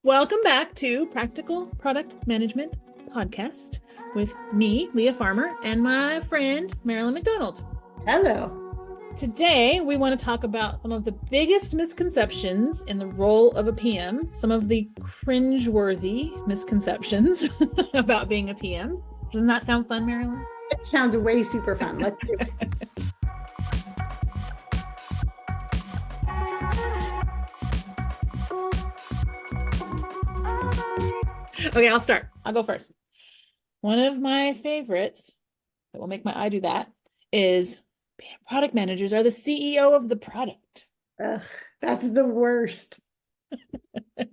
Welcome back to Practical Product Management Podcast with me, Leah Farmer, and my friend, Marilyn McDonald. Hello. Today, we want to talk about some of the biggest misconceptions in the role of a PM, some of the cringeworthy misconceptions about being a PM. Doesn't that sound fun, Marilyn? It sounds way super fun. Let's do it. Okay, I'll start. I'll go first. One of my favorites that will make my eye do that is product managers are the CEO of the product. Ugh, that's the worst.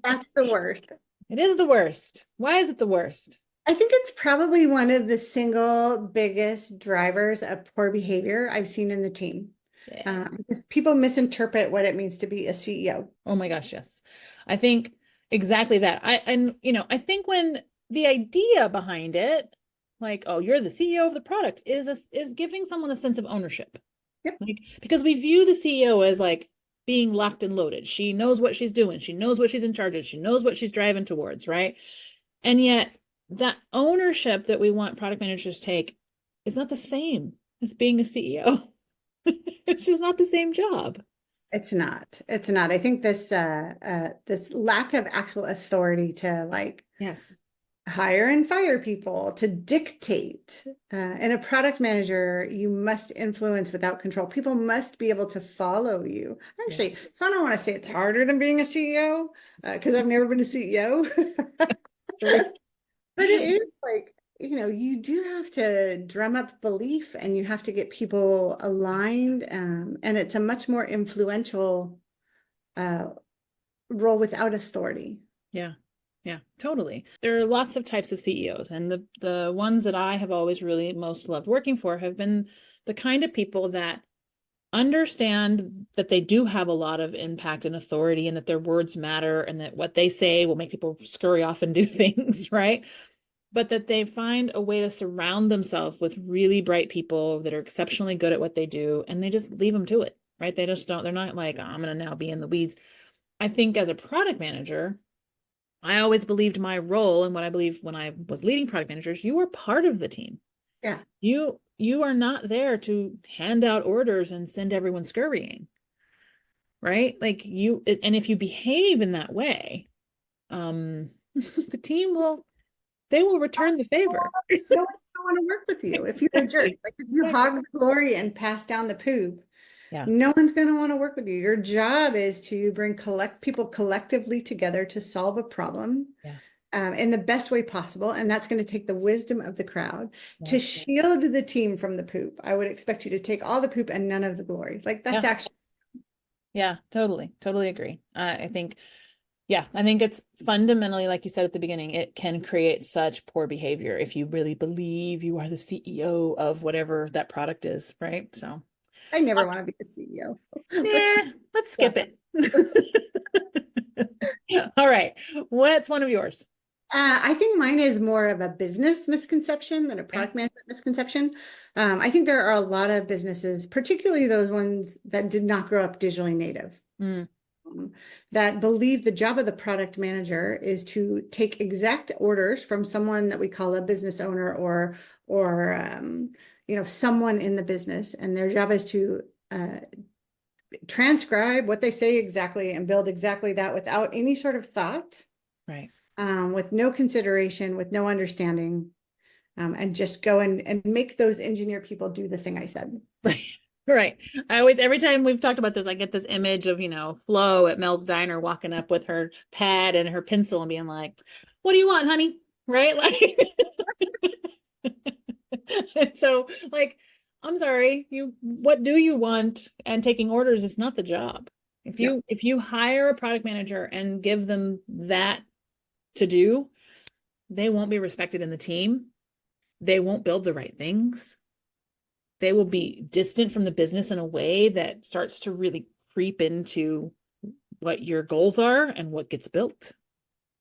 That's the worst. It is the worst. Why is it the worst? I think it's probably one of the single biggest drivers of poor behavior I've seen in the team. Yeah. Because people misinterpret what it means to be a CEO. Oh my gosh, yes. I think exactly that. I think when the idea behind it, like, oh, you're the CEO of the product, is giving someone a sense of ownership. Yep. Like, because we view the CEO as like being locked and loaded. She knows what she's doing. She knows what she's in charge of. She knows what she's driving towards, right? And yet that ownership that we want product managers to take is not the same as being a CEO. It's just not the same job. It's not. It's not. I think this lack of actual authority to Yes. hire and fire people, to dictate. And a product manager, you must influence without control. People must be able to follow you. Actually, so I don't want to say it's harder than being a CEO because I've never been a CEO. But it is like, you do have to drum up belief and you have to get people aligned. And it's a much more influential role without authority. Yeah. Yeah, totally. There are lots of types of CEOs, and the ones that I have always really most loved working for have been the kind of people that understand that they do have a lot of impact and authority and that their words matter and that what they say will make people scurry off and do things, right? But that they find a way to surround themselves with really bright people that are exceptionally good at what they do, and they just leave them to it, right? They just don't, they're not like, oh, I'm going to now be in the weeds. I think as a product manager, I always believed my role, and what I believe when I was leading product managers, you are part of the team. Yeah. You are not there to hand out orders and send everyone scurrying, right? Like and if you behave in that way, the team they will return the favor. No one's gonna want to work with you if you're a jerk. Like if you hog the glory and pass down the poop, Yeah. no one's going to want to work with you. Your job is to bring people collectively together to solve a problem Yeah. In the best way possible. And that's going to take the wisdom of the crowd to Yeah. shield the team from the poop. I would expect you to take all the poop and none of the glory. Like that's Yeah. actually. Yeah, totally agree. I think it's fundamentally, like you said at the beginning, it can create such poor behavior if you really believe you are the CEO of whatever that product is, right? So I never want to be a CEO. let's skip it. All right. What's one of yours? I think mine is more of a business misconception than a Yeah. product management misconception. I think there are a lot of businesses, particularly those ones that did not grow up digitally native, that believe the job of the product manager is to take exact orders from someone that we call a business owner or someone in the business, and their job is to transcribe what they say exactly and build exactly that without any sort of thought. Right. With no consideration, with no understanding, and just go and make those engineer people do the thing I said. Right. Right. Every time we've talked about this, I get this image of, Flo at Mel's Diner walking up with her pad and her pencil and being like, what do you want, honey? Right? Like, so like, I'm sorry, what do you want? And taking orders is not the job. If you hire a product manager and give them that to do, they won't be respected in the team. They won't build the right things. They will be distant from the business in a way that starts to really creep into what your goals are and what gets built.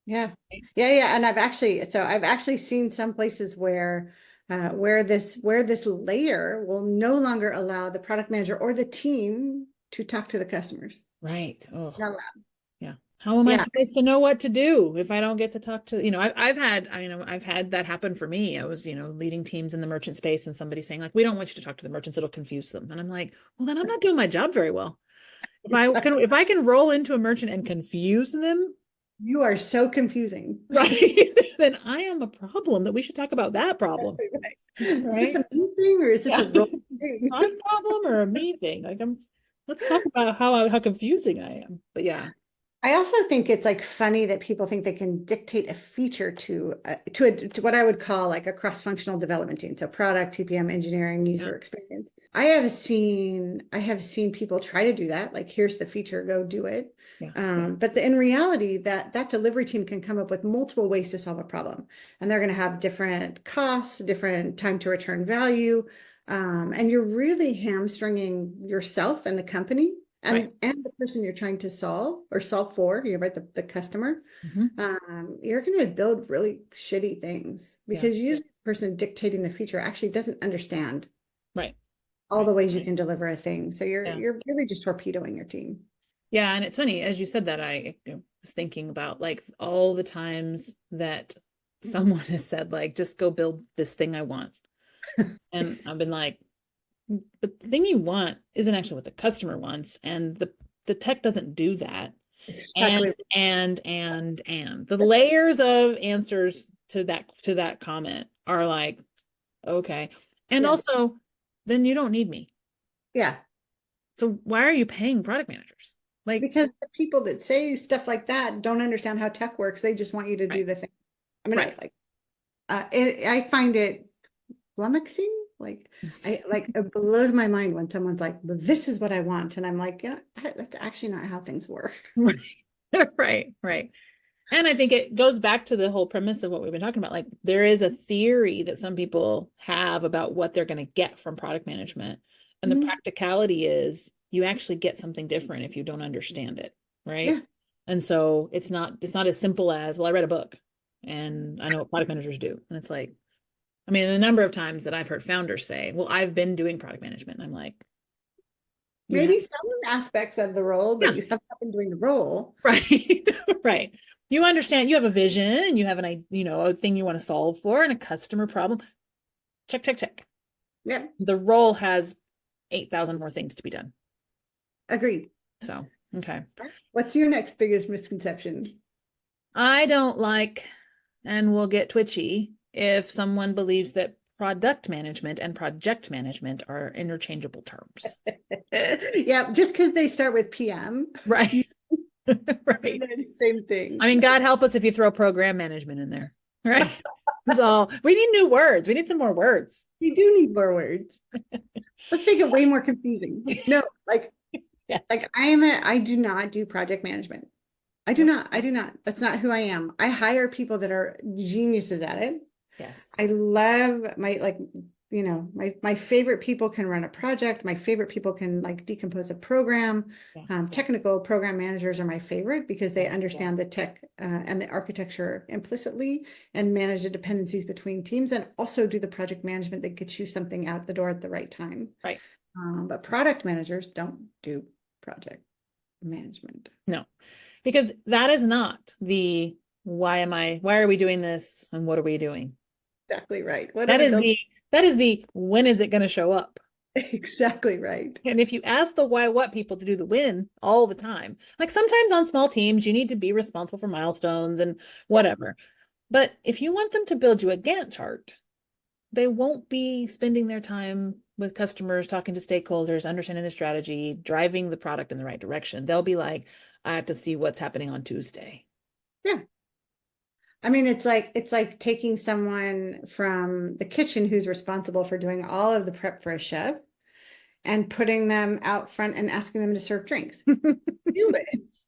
Yeah. And I've actually seen some places where this layer will no longer allow the product manager or the team to talk to the customers. Right. Oh, Not allowed. yeah. How am I Yeah. supposed to know what to do if I don't get to talk to, I've had that happen for me. I was, leading teams in the merchant space and somebody saying like, we don't want you to talk to the merchants, it'll confuse them. And I'm like, well, then I'm not doing my job very well. If I can roll into a merchant and confuse them, You are so confusing. right, then I am a problem that we should talk about that problem, Right. Is this right? a me thing or is this a Yeah. role thing? My problem or a me thing? Let's talk about how confusing I am. But yeah, I also think it's like funny that people think they can dictate a feature to what I would call like a cross-functional development team, so product, TPM, engineering, yeah, user experience. I have seen people try to do that, like here's the feature, go do it. yeah, But in reality, that delivery team can come up with multiple ways to solve a problem, and they're going to have different costs, different time to return value, and you're really hamstringing yourself and the company right. and the person you're trying to solve or solve for, you're right, the customer. Hmm. You're going to build really shitty things Yeah, because usually the person dictating the feature actually doesn't understand right, all right, the ways you right. can deliver a thing. So you're Yeah. you're really just torpedoing your team. Yeah, and it's funny as you said that was thinking about like all the times that someone has said like just go build this thing I want. And I've been like, but the thing you want isn't actually what the customer wants, and the tech doesn't do that. And Exactly. and the layers of answers to that comment are like, okay. And Yeah. also, then you don't need me. Yeah. So why are you paying product managers? Like, Because the people that say stuff like that don't understand how tech works. They just want you to right, do the thing. I mean, right. I find it flummoxing. Like it blows my mind when someone's like, well, this is what I want. And I'm like, yeah, that's actually not how things work. Right, right. And I think it goes back to the whole premise of what we've been talking about. Like, there is a theory that some people have about what they're going to get from product management. And the Mhm. practicality is you actually get something different if you don't understand it, right? Yeah. And so it's not as simple as, well, I read a book and I know what product managers do. And it's like, I mean, the number of times that I've heard founders say, well, I've been doing product management. And I'm like, you have, Maybe some aspects of the role, but yeah, you have not been doing the role. right. Right. You understand, you have a vision, you have a thing you want to solve for and a customer problem. Check, check, check. Yeah. The role has 8,000 more things to be done. Agreed. So, okay. What's your next biggest misconception? I don't like and will get twitchy if someone believes that product management and project management are interchangeable terms. Yeah, just because they start with PM, Right. Right. they're the same I thing. mean, God help us if you throw program management in there. Right. That's all. We need new words. We need some more words. You do need more words. Let's make it way more confusing. No, like Yes. I do not do project management. I do Yep. not. I do not. That's not who I am. I hire people that are geniuses at it. Yes. I love my favorite people can run a project. My favorite people can like decompose a program. Yeah. Technical program managers are my favorite because they Yeah. understand the tech and the architecture implicitly and manage the dependencies between teams and also do the project management that gets you something out the door at the right time. Right. But product managers don't do project management. No, because that is not the why are we doing this and what are we doing? Exactly right. What are That we is building? the when is it going to show up? Exactly right. And if you ask the why what people to do the when all the time, like sometimes on small teams, you need to be responsible for milestones and Yeah. whatever. But if you want them to build you a Gantt chart, they won't be spending their time with customers, talking to stakeholders, understanding the strategy, driving the product in the right direction. They'll be like, I have to see what's happening on Tuesday. Yeah. I mean, it's like taking someone from the kitchen who's responsible for doing all of the prep for a chef and putting them out front and asking them to serve drinks. Do it. It's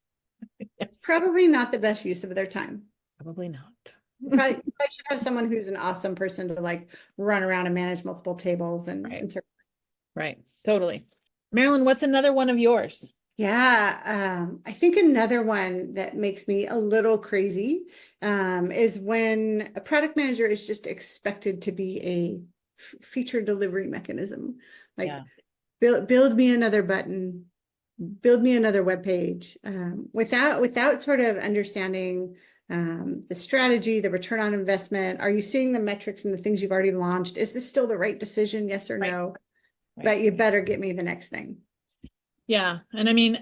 Yes, probably not the best use of their time. probably not. You probably should have someone who's an awesome person to like run around and manage multiple tables Right, and serve. right. Totally. Marilyn, what's another one of yours? Yeah, I think another one that makes me a little crazy is when a product manager is just expected to be a feature delivery mechanism. Like Yeah. build me another button, build me another web page, without sort of understanding the strategy, the return on investment. Are you seeing the metrics and the things you've already launched? Is this still the right decision? Yes or Right. no? Right. But you better get me the next thing. Yeah. And I mean,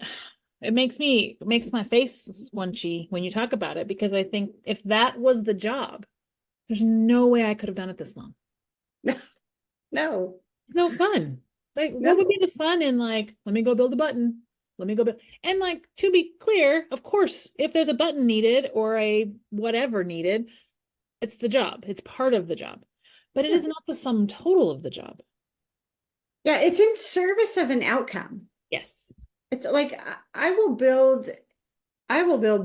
it makes my face squinchy when you talk about it, because I think if that was the job, there's no way I could have done it this long. No, no, It's no fun. Like, what would no. be the fun in, like, let me go build a button? Let me go build. And, like, to be clear, of course, if there's a button needed or a whatever needed, it's the job. It's part of the job. But it Yeah. is not the sum total of the job. Yeah, it's in service of an outcome. Yes. It's like I will build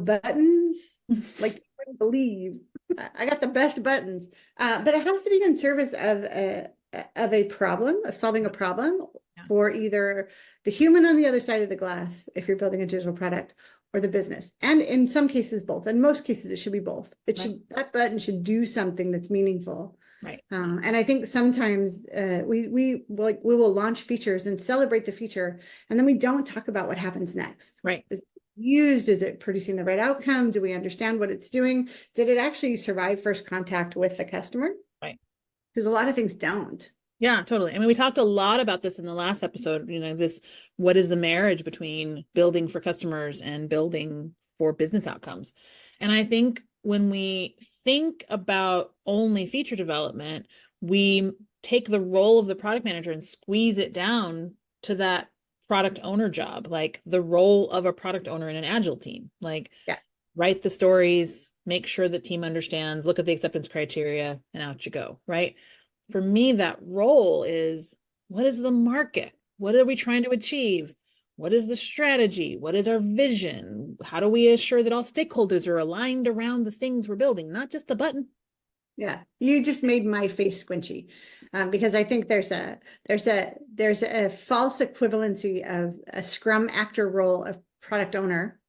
buttons like you wouldn't believe. I got the best buttons, but it has to be in service of a problem, of solving a problem Yeah. for either the human on the other side of the glass, if you're building a digital product, or the business. And in some cases, both. In most cases, it should be both. It Right. should that button should do something that's meaningful. Right. And I think sometimes we will launch features and celebrate the feature, and then we don't talk about what happens next. Right. Used? Is it producing the right outcome? Do we understand what it's doing? Did it actually survive first contact with the customer? Right. Because a lot of things don't. Yeah, totally. I mean, we talked a lot about this in the last episode, this, what is the marriage between building for customers and building for business outcomes? And I think when we think about only feature development, we take the role of the product manager and squeeze it down to that product owner job, like the role of a product owner in an agile team. Like, Yeah. write the stories, make sure the team understands, look at the acceptance criteria, and out you go, right? For me, that role is, what is the market? What are we trying to achieve? What is the strategy? What is our vision? How do we assure that all stakeholders are aligned around the things we're building, not just the button? Yeah, you just made my face squinchy, because I think there's a false equivalency of a Scrum actor role of product owner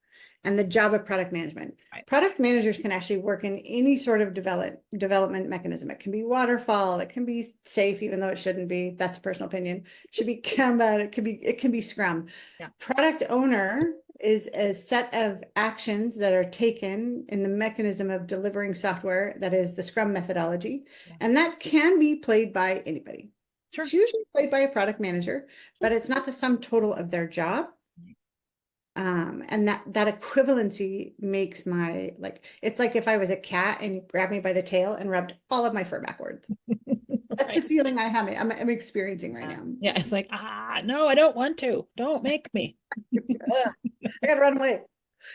and the job of product management. Right. Product managers can actually work in any sort of development mechanism. It can be waterfall, it can be safe, even though it shouldn't be. That's a personal opinion. It should be Kanban, it can be Scrum. Yeah. Product owner is a set of actions that are taken in the mechanism of delivering software that is the Scrum methodology. Yeah. And that can be played by anybody. Sure. It's usually played by a product manager, but it's not the sum total of their job. And that equivalency makes my, like, it's like if I was a cat and you grabbed me by the tail and rubbed all of my fur backwards. That's Right. the feeling I'm experiencing right now. Yeah, it's like, no, I don't want to. Don't make me. I gotta run away.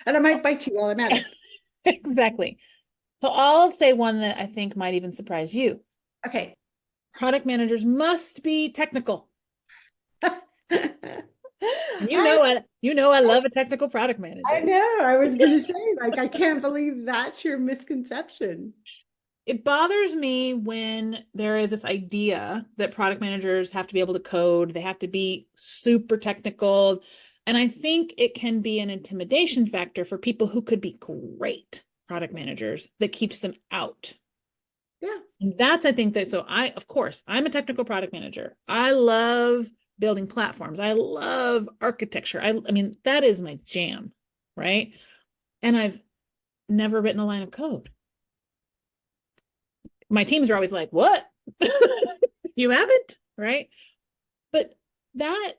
And I might bite you while I'm at it. Exactly. So I'll say one that I think might even surprise you. Okay. Product managers must be technical. And I love a technical product manager. I know. I was going to say, like, I can't believe that's your misconception. It bothers me when there is this idea that product managers have to be able to code, they have to be super technical. And I think it can be an intimidation factor for people who could be great product managers that keeps them out. Yeah. And that's, I think that, so of course, I'm a technical product manager. I love building platforms. I love architecture. I mean, that is my jam, right? And I've never written a line of code. My teams are always like, what? You haven't, right? But that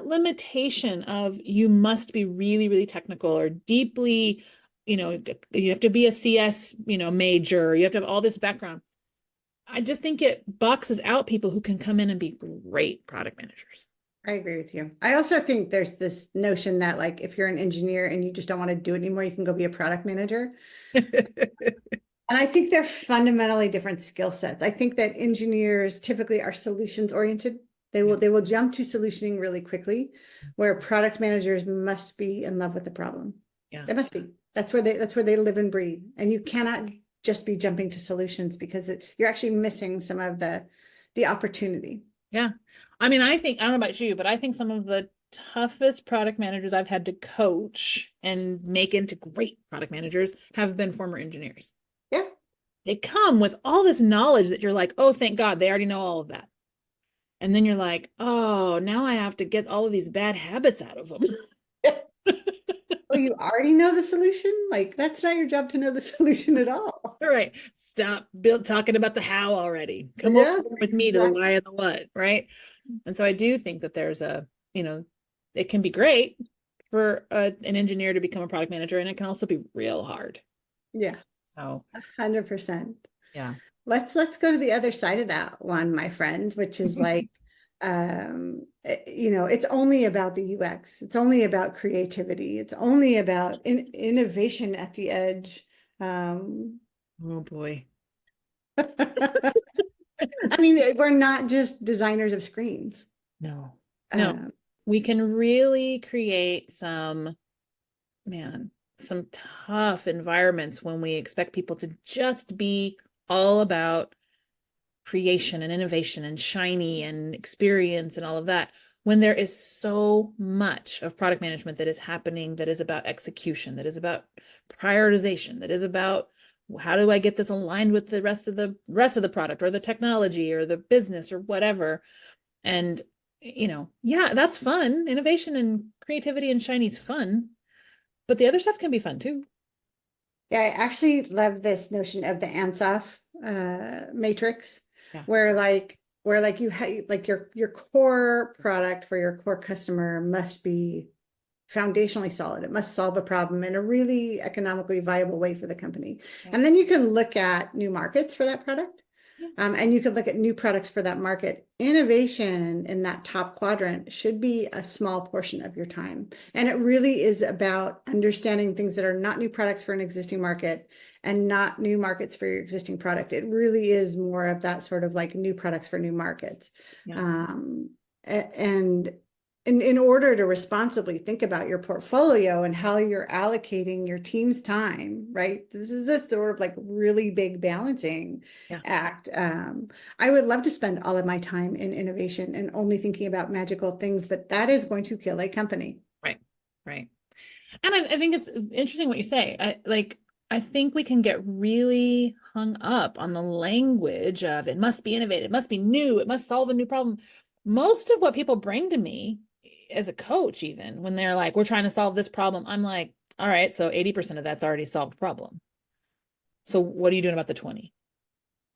limitation of you must be really, really technical or deeply, you have to be a CS, major, you have to have all this background. I just think it boxes out people who can come in and be great product managers. I agree with you. I also think there's this notion that, like, if you're an engineer and you just don't want to do it anymore, you can go be a product manager. And I think they're fundamentally different skill sets. I think that engineers typically are solutions oriented. They will jump to solutioning really quickly, where product managers must be in love with the problem. Yeah. They must be. That's where they live and breathe. And you cannot just be jumping to solutions, because you're actually missing some of the opportunity. Yeah. I mean, I don't know about you, but I think some of the toughest product managers I've had to coach and make into great product managers have been former engineers. Yeah. They come with all this knowledge that you're like, oh, thank God, they already know all of that. And then you're like, oh, now I have to get all of these bad habits out of them. Oh, you already know the solution? Like, that's not your job to know the solution at all. All right, stop talking about the how already. Come over Yeah, with me to the exactly. why and the what, right? And so I do think that there's it can be great for an engineer to become a product manager, and it can also be real hard. Yeah, So 100%. yeah. Let's go to the other side of that one, my friend, which is like, it's only about the UX. It's only about creativity. It's only about innovation at the edge. Um, Oh boy. I mean, we're not just designers of screens. No. No. Um, We can really create some tough environments when we expect people to just be all about creation and innovation and shiny and experience and all of that, when there is so much of product management that is happening, that is about execution, that is about prioritization, that is about how do I get this aligned with the rest of the product or the technology or the business or whatever. And yeah, that's fun. Innovation and creativity and shiny is fun, but the other stuff can be fun too. Yeah, I actually love this notion of the Ansoff matrix, Yeah. where you like your core product for your core customer must be foundationally solid. It must solve a problem in a really economically viable way for the company. Yeah. And then you can look at new markets for that product. Yeah. And you could look at new products for that market. Innovation in that top quadrant should be a small portion of your time. And it really is about understanding things that are not new products for an existing market and not new markets for your existing product. It really is more of that sort of like new products for new markets. Yeah. And in order to responsibly think about your portfolio and how you're allocating your team's time, right? This is a sort of like really big balancing Yeah. act. I would love to spend all of my time in innovation and only thinking about magical things, but that is going to kill a company. Right. Right. And I think it's interesting what you say. I think we can get really hung up on the language of it must be innovative, it must be new, it must solve a new problem. Most of what people bring to me as a coach, even when they're like, we're trying to solve this problem, I'm like, all right, so 80% of that's already solved problem. So what are you doing about the 20?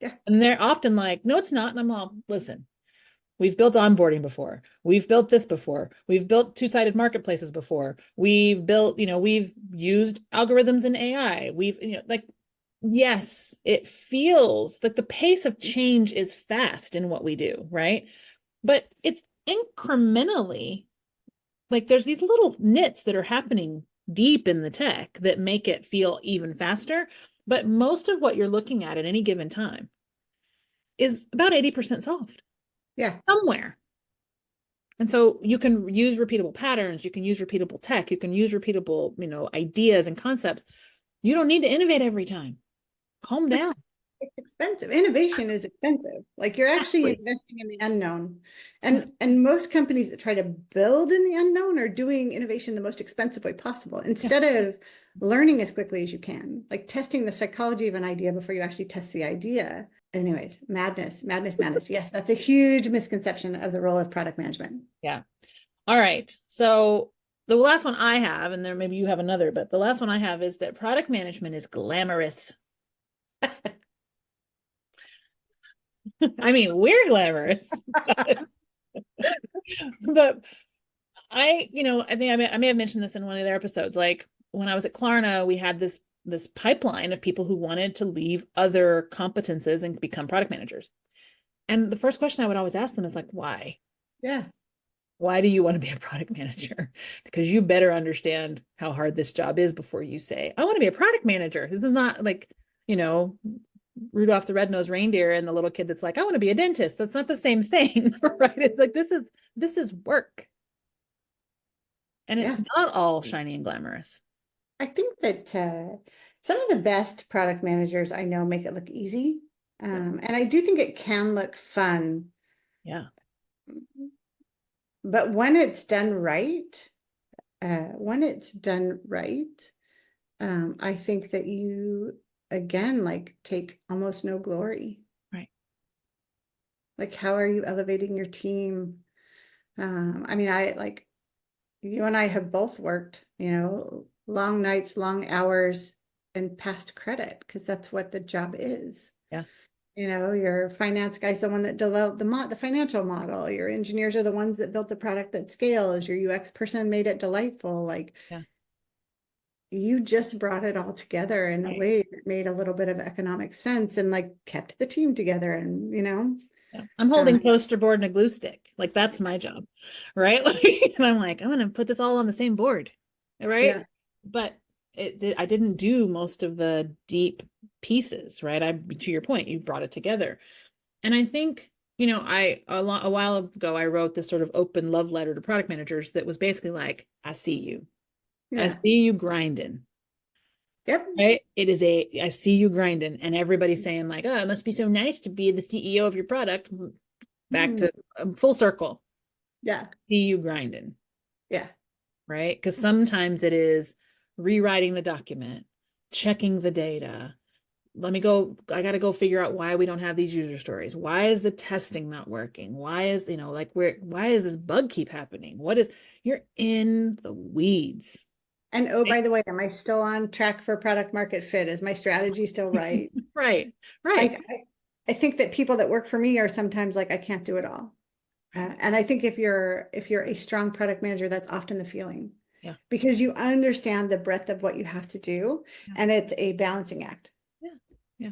Yeah. And they're often like, no, it's not. And I'm all, listen, we've built onboarding before. We've built this before. We've built two-sided marketplaces before. We've built, we've used algorithms in AI. Yes, it feels like the pace of change is fast in what we do, right? But it's incrementally, like there's these little nits that are happening deep in the tech that make it feel even faster. But most of what you're looking at any given time is about 80% solved Yeah. somewhere. And so you can use repeatable patterns, you can use repeatable tech, you can use repeatable, ideas and concepts. You don't need to innovate every time. Calm down. It's expensive. Innovation is expensive. Like you're actually Exactly. investing in the unknown. Yeah. And most companies that try to build in the unknown are doing innovation the most expensive way possible Yeah. instead of learning as quickly as you can, like testing the psychology of an idea before you actually test the idea. Anyways, madness, madness, madness. Yes, that's a huge misconception of the role of product management. Yeah. All right. So the last one I have, and there maybe you have another, but the last one I have is that product management is glamorous. I mean, we're glamorous, but I think I may have mentioned this in one of their episodes. Like when I was at Klarna, we had this pipeline of people who wanted to leave other competences and become product managers. And the first question I would always ask them is like, why? Yeah. Why do you want to be a product manager? Because you better understand how hard this job is before you say, I want to be a product manager. This is not like, you know, Rudolph the Red-Nosed Reindeer and the little kid that's like, I want to be a dentist. That's not the same thing, right? It's like this is work. And it's Yeah. not all shiny and glamorous. I think that some of the best product managers I know make it look easy. Yeah. And I do think it can look fun. Yeah. But when it's done right, when it's done right, I think that you again like take almost no glory. Right. Like, how are you elevating your team? I mean, I like you and I have both worked, long nights, long hours, and past credit because that's what the job is. Yeah. Your finance guy's the one that developed the financial model. Your engineers are the ones that built the product that scales. Your UX person made it delightful. Like Yeah. you just brought it all together in a Right. way that made a little bit of economic sense and like kept the team together and Yeah. I'm holding poster board and a glue stick. Like that's my job. Right. Like, and I'm like, I'm going to put this all on the same board. Right. yeah, But I didn't do most of the deep pieces. Right. To your point, you brought it together. And I think, a while ago, I wrote this sort of open love letter to product managers that was basically like, I see you. I yeah, see you grinding. yep. Right. I see you grinding. And everybody's saying, like, oh, it must be so nice to be the CEO of your product. Back Mhm. to full circle. Yeah, See you grinding. yeah. Right. Because sometimes it is rewriting the document, checking the data. I got to go figure out why we don't have these user stories. Why is the testing not working? Why is this bug keep happening? You're in the weeds. And oh, by the way, am I still on track for product market fit? Is my strategy still right? Right. Right. Like, I think that people that work for me are sometimes like, I can't do it all. And I think if you're a strong product manager, that's often the feeling Yeah. because you understand the breadth of what you have to do, Yeah. and it's a balancing act. Yeah.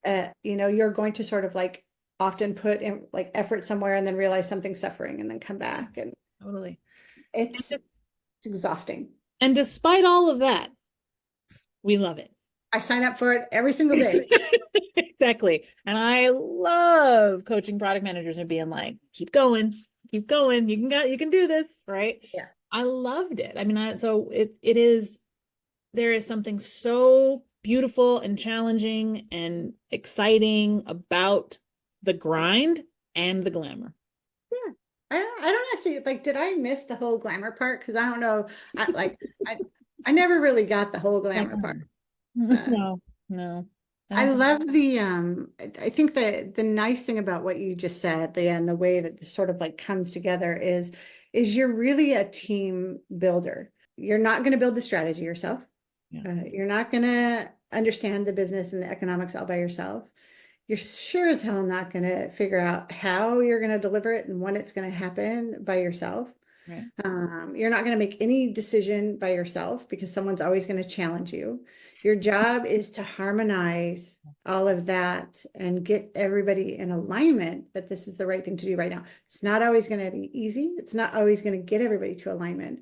Yeah. You're going to sort of like often put in like effort somewhere and then realize something's suffering and then come back, and Totally. it's exhausting. And despite all of that, we love it. I sign up for it every single day. Exactly. And I love coaching product managers and being like, keep going, keep going. You can do this, right? Yeah. I loved it. I mean, so it is, there is something so beautiful and challenging and exciting about the grind and the glamour. Yeah. I don't actually like, did I miss the whole glamour part? Because I don't know. I I never really got the whole glamour part. Uh, No, no, I I don't think. love I think that the nice thing about what you just said, the way that this sort of like comes together is you're really a team builder. You're not going to build the strategy yourself. Yeah, You're not going to understand the business and the economics all by yourself. You're sure as hell not going to figure out how you're going to deliver it and when it's going to happen by yourself. right. You're not going to make any decision by yourself because someone's always going to challenge you. Your job is to harmonize all of that and get everybody in alignment that this is the right thing to do right now. It's not always going to be easy. It's not always going to get everybody to alignment,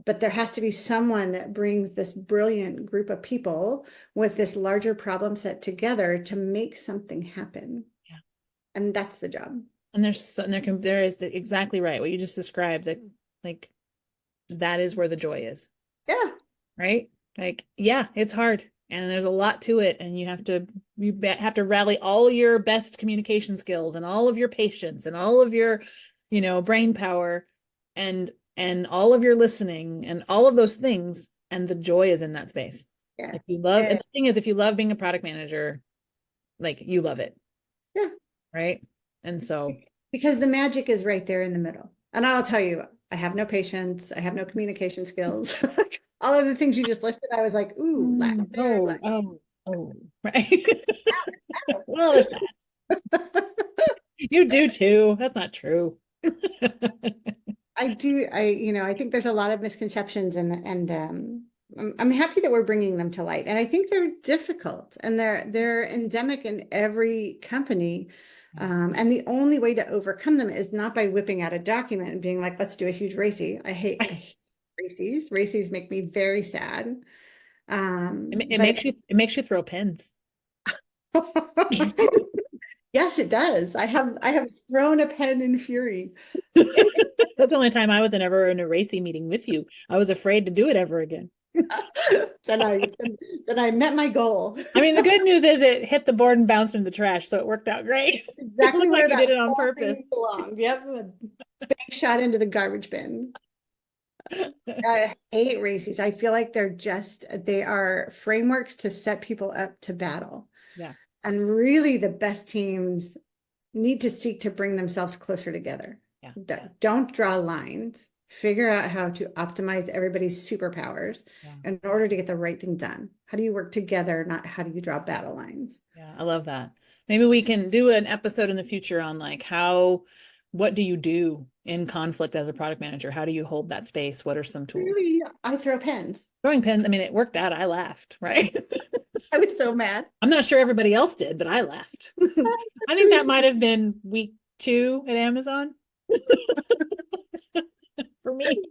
but there has to be someone that brings this brilliant group of people with this larger problem set together to make something happen. Yeah. And that's the job. And there is exactly right what you just described, that like that is where the joy is. Yeah. Right? Like, yeah, it's hard and there's a lot to it, and have to rally all your best communication skills and all of your patience and all of your, brain power and all of your listening and all of those things, and the joy is in that space. Yeah. And the thing is, if you love being a product manager, like you love it, Yeah. right? And so, Because the magic is right there in the middle. And I'll tell you, I have no patience. I have no communication skills. All of the things you just listed, I was like, ooh, lack there, oh, lack. oh, right. Well, there's that. You do too. That's not true. I do. I think there's a lot of misconceptions and I'm happy that we're bringing them to light. And I think they're difficult and they're endemic in every company. And the only way to overcome them is not by whipping out a document and being like, let's do a huge racy. I hate racies. Racies make me very sad. But It makes you throw pens. yes, it does. I have thrown a pen in fury. That's the only time I was ever in a racing meeting with you. I was afraid to do it ever again. Then I met my goal. I mean, the good news is it hit the board and bounced in the trash, so it worked out great. It Exactly looked like where you that did it on whole purpose. thing belonged. Yep, a big shot into the garbage bin. I hate races. I feel like they are frameworks to set people up to battle. Yeah. And really the best teams need to seek to bring themselves closer together. Yeah. Don't draw lines. Figure out how to optimize everybody's superpowers Yeah. in order to get the right thing done. How do you work together, not how do you draw battle lines? Yeah, I love that. Maybe we can do an episode in the future on like what do you do in conflict as a product manager? How do you hold that space? What are some tools? Really, I throw pens. Throwing pins, I mean, it worked out. I laughed, right? I was so mad. I'm not sure everybody else did, but I laughed. I think that might have been week 2 at Amazon for me.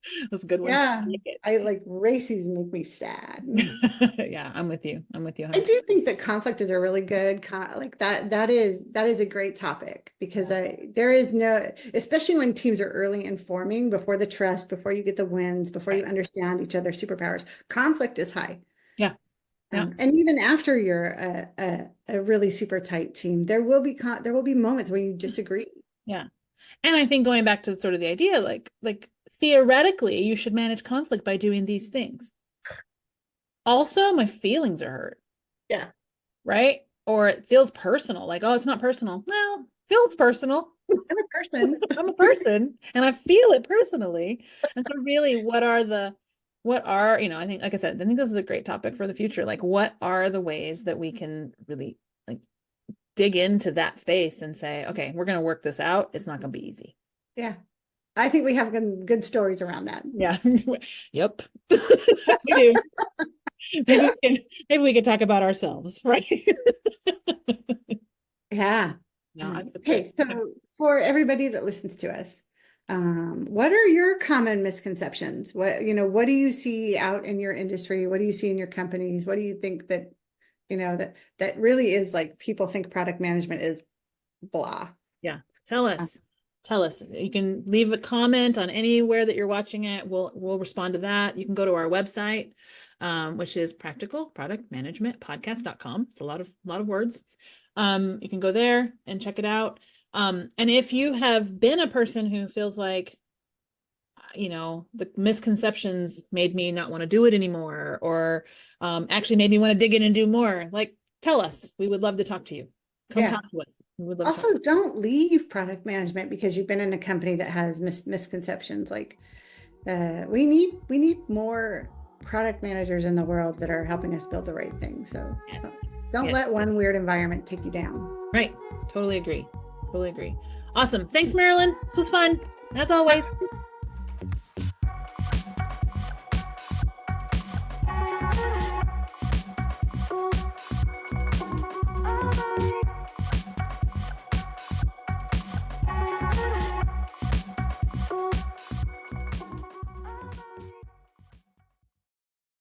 It was a good one. Yeah, I like races make me sad. Yeah, I'm with you. I'm with you I 100%. do think that conflict is a really good like that is a great topic because there is no, especially when teams are early in forming, before the trust, before you get the wins, before you understand each other's superpowers, conflict is high. Yeah. Yeah. And even after you're a really super tight team, there will be moments where you disagree. Yeah. And I think going back to sort of the idea, like theoretically, you should manage conflict by doing these things. Also, my feelings are hurt. Yeah. Right? Or it feels personal. Like, oh, it's not personal. Well, feels personal. I'm a person. I'm a person and I feel it personally. And so really, I think, like I said, I think this is a great topic for the future. Like, what are the ways that we can really like dig into that space and say, okay, we're going to work this out. It's not going to be easy. Yeah. I think we have good stories around that. Yeah. Yep. We do. Maybe we could talk about ourselves, right? Yeah. No, okay, so for everybody that listens to us, what are your common misconceptions? What do you see out in your industry? What do you see in your companies? What do you think that really is like people think product management is blah? Yeah. Tell us. Tell us. You can leave a comment on anywhere that you're watching it. We'll respond to that. You can go to our website, which is practicalproductmanagementpodcast.com. It's a lot of words. You can go there and check it out. And if you have been a person who feels like, the misconceptions made me not want to do it anymore, or actually made me want to dig in and do more, like, tell us. We would love to talk to you. Come talk to us. We would love to talk Also, don't leave product management because you've been in a company that has misconceptions. Like, we need more product managers in the world that are helping us build the right thing. So don't let one weird environment take you down. Right. Totally agree. Awesome. Thanks, Marilyn. This was fun, as always.